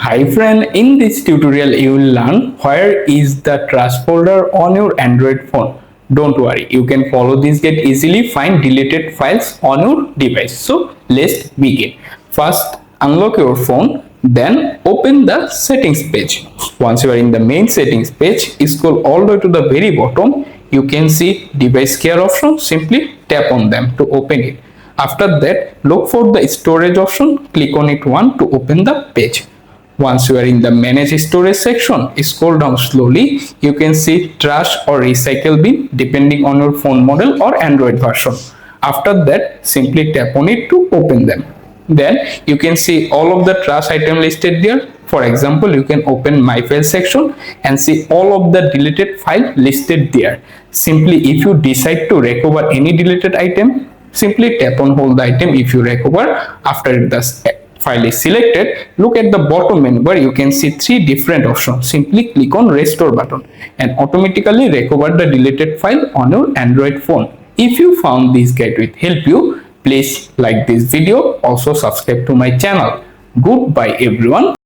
Hi friend, in this tutorial you will learn where is the trash folder on your Android phone. Don't worry, you can follow this guide easily, find deleted files on your device. So let's begin. First unlock your phone, then open the settings page. Once you are in the main settings page, scroll all the way to the very bottom. You can see device care option, simply tap on them to open it. After that, look for the storage option, click on it once to open the page. Once you are in the manage storage section, scroll down slowly. You can see trash or recycle bin depending on your phone model or Android version. After that, simply tap on it to open them. Then you can see all of the trash item listed there. For example, you can open my file section and see all of the deleted file listed there. Simply, if you decide to recover any deleted item, simply tap on hold the item. If you recover after the file is selected, look at the bottom menu where you can see three different options. Simply click on restore button and automatically recover the deleted file on your Android phone. If you found this guide will help you, please like this video, also subscribe to my channel. Goodbye everyone.